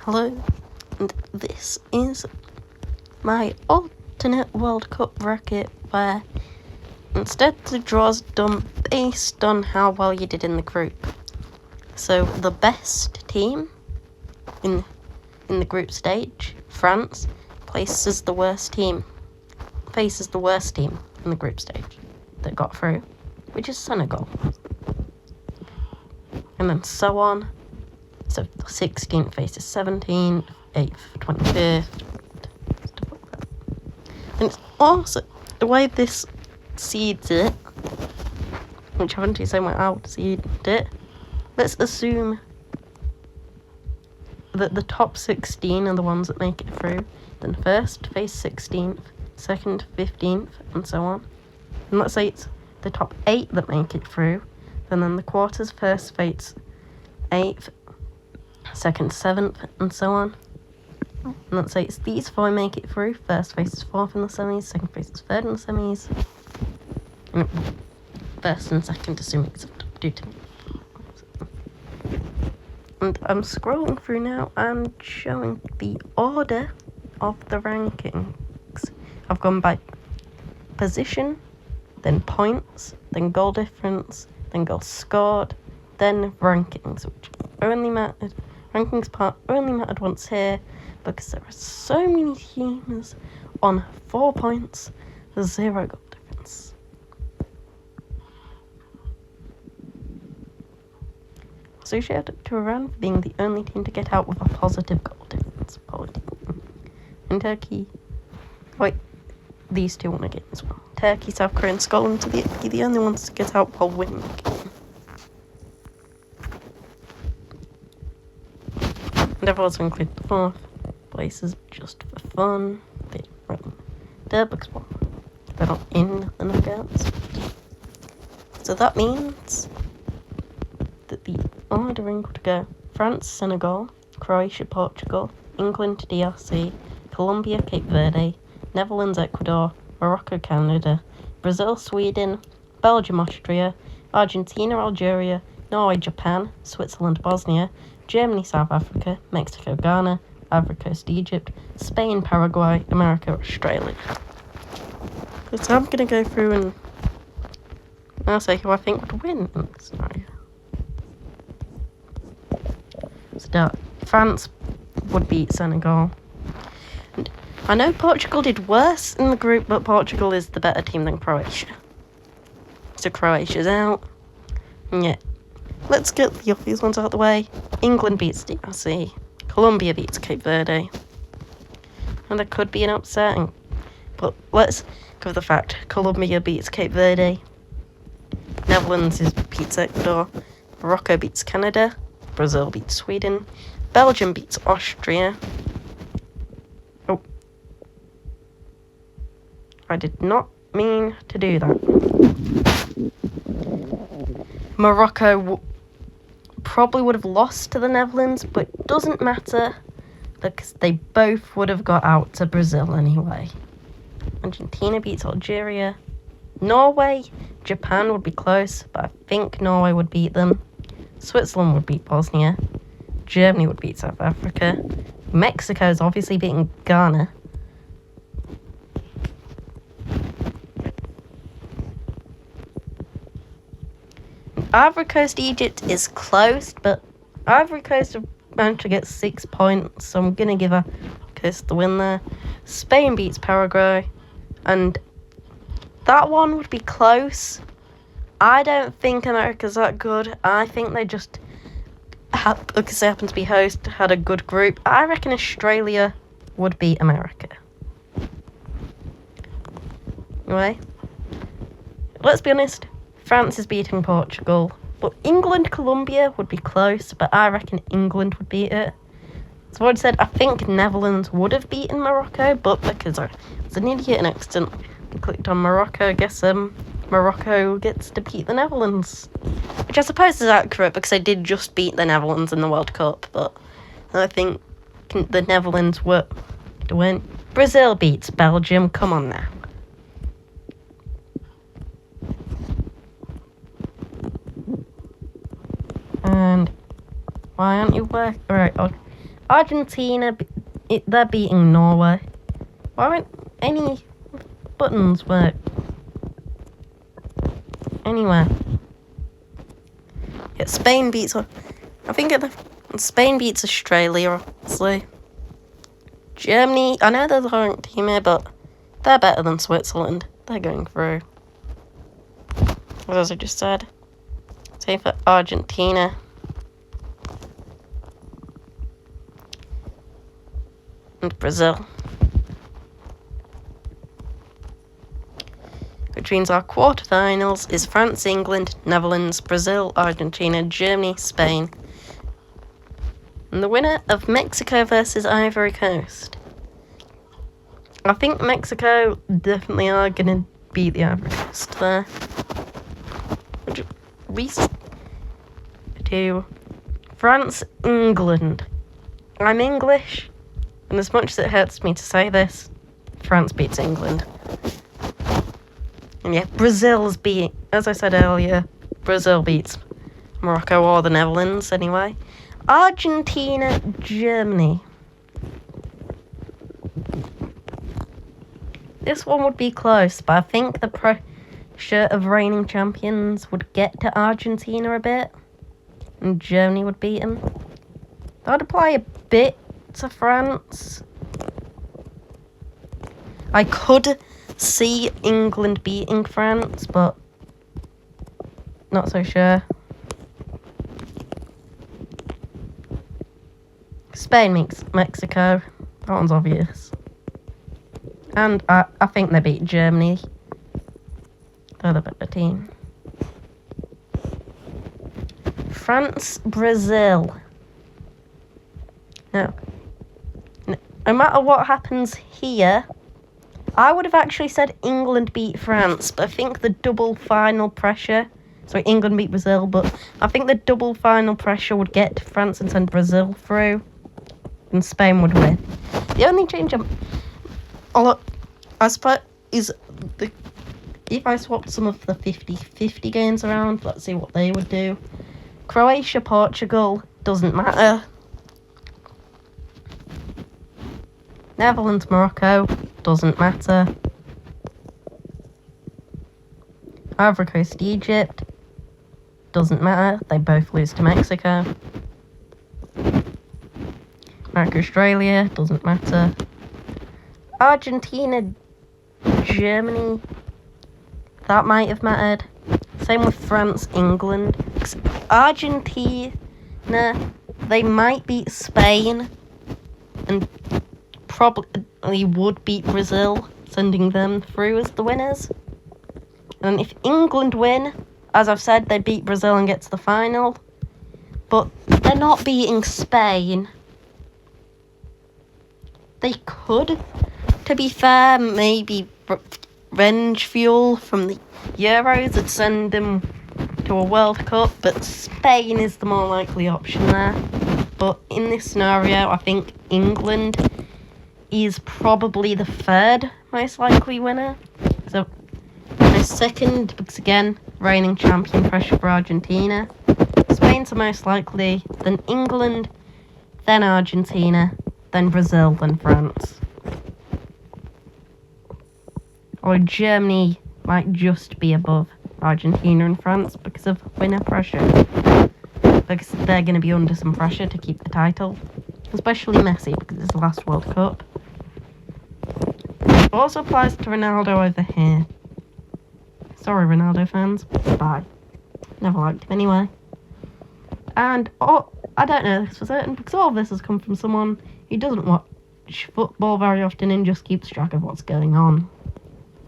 Hello, and this is my alternate World Cup bracket where instead the draw's done based on how well you did in the group. So the best team in the group stage, France, faces the worst team in the group stage that got through, which is Senegal. And then so on. So 16th faces 17th, 8th, 25th, stuff like that. And it's also the way this seeds it, which I haven't really said how to seed it. Let's assume that the top 16 are the ones that make it through. Then first face 16th, second 15th, and so on. And let's say it's the top 8 that make it through. Then the quarters first face 8th, second 7th, and so on. And let's say it's these 4 make it through. First faces 4th in the semis, second faces 3rd in the semis. And first and second assuming it's due to me. And I'm scrolling through now and showing the order of the rankings. I've gone by position, then points, then goal difference, then goals scored, then rankings, which only mattered. Rankings part only mattered once here because there are so many teams on 4 points, 0 goal difference. Associated to Iran for being the only team to get out with a positive goal difference. In Turkey, these two won a game as well. Turkey, South Korea, and Scotland to be the only ones to get out while winning the game. And I've also included the 4th places just for fun. They're because they're not in the knockouts. So that means that the ordering would go France, Senegal, Croatia, Portugal, England, DRC, Colombia, Cape Verde, Netherlands, Ecuador, Morocco, Canada, Brazil, Sweden, Belgium, Austria, Argentina, Algeria, Norway, Japan, Switzerland, Bosnia, Germany, South Africa, Mexico, Ghana, Ivory Coast, Egypt, Spain, Paraguay, America, Australia. So I'm going to go through and I'll say who I think would win in this scenario. So France would beat Senegal. And I know Portugal did worse in the group, but Portugal is the better team than Croatia. So Croatia's out. And yeah. Let's get the obvious ones out of the way. England beats DRC. Colombia beats Cape Verde. And there could be an upset, but let's go with the fact. Colombia beats Cape Verde. Netherlands beats Ecuador. Morocco beats Canada. Brazil beats Sweden. Belgium beats Austria. Oh. I did not mean to do that. Morocco probably would have lost to the Netherlands, but it doesn't matter because they both would have got out to Brazil anyway. Argentina beats Algeria. Norway, Japan would be close, but I think Norway would beat them. Switzerland would beat Bosnia. Germany would beat South Africa. Mexico is obviously beating Ghana. Ivory Coast, Egypt is close, but Ivory Coast have managed to get 6 points, so I'm going to give Ivory Coast the win there. Spain beats Paraguay, and that one would be close. I don't think America's that good. I think they just, because they happen to be host, had a good group. I reckon Australia would beat America. Anyway, let's be honest. France is beating Portugal, but England, Colombia would be close, but I reckon England would beat it. So what I said, I think Netherlands would have beaten Morocco, but because I was an idiot and accidentally clicked on Morocco, I guess Morocco gets to beat the Netherlands. Which I suppose is accurate because they did just beat the Netherlands in the World Cup, but I think the Netherlands were to win. Brazil beats Belgium, come on now. And why aren't you working? Alright, Argentina, they're beating Norway. Why aren't any buttons work anywhere? Yeah, Spain beats... I think Spain beats Australia, obviously. Germany, I know they're the current team here, but they're better than Switzerland. They're going through. As I just said. Same for Argentina. And Brazil. Which means our quarterfinals is France, England, Netherlands, Brazil, Argentina, Germany, Spain. And the winner of Mexico versus Ivory Coast. I think Mexico definitely are going to beat the Ivory Coast there. At least to France, England. I'm English, and as much as it hurts me to say this, France beats England. And yeah, Brazil's beat, as I said earlier, Brazil beats Morocco or the Netherlands anyway. Argentina, Germany. This one would be close, but I think the pressure of reigning champions would get to Argentina a bit, and Germany would beat them. That would apply a bit to France. I could see England beating France, but not so sure. Spain meets Mexico. That one's obvious. And I think they beat Germany. They're the better team. France, Brazil. Now, no matter what happens here, I would have actually said England beat France, but I think the double final pressure... Sorry, England beat Brazil, but I think the double final pressure would get to France and send Brazil through, and Spain would win. The only change I suppose is if I swapped some of the 50-50 games around, let's see what they would do. Croatia, Portugal, doesn't matter. Netherlands, Morocco, doesn't matter. Ivory Coast, Egypt, doesn't matter. They both lose to Mexico. America, Australia, doesn't matter. Argentina, Germany, that might have mattered. Same with France, England. Argentina, they might beat Spain and probably would beat Brazil, sending them through as the winners. And if England win, as I've said, they beat Brazil and get to the final. But they're not beating Spain. They could, to be fair, maybe revenge fuel from the Euros would send them to a World Cup, but Spain is the more likely option there. But in this scenario, I think England is probably the third most likely winner. So, my second, because again, reigning champion pressure for Argentina. Spain's the most likely, then England, then Argentina, then Brazil, then France. Or Germany might just be above Argentina and France because of winner pressure. Because they're going to be under some pressure to keep the title. Especially Messi, because it's the last World Cup. It also applies to Ronaldo over here. Sorry, Ronaldo fans. Bye. Never liked him anyway. And, I don't know this for certain, because all of this has come from someone who doesn't watch football very often and just keeps track of what's going on.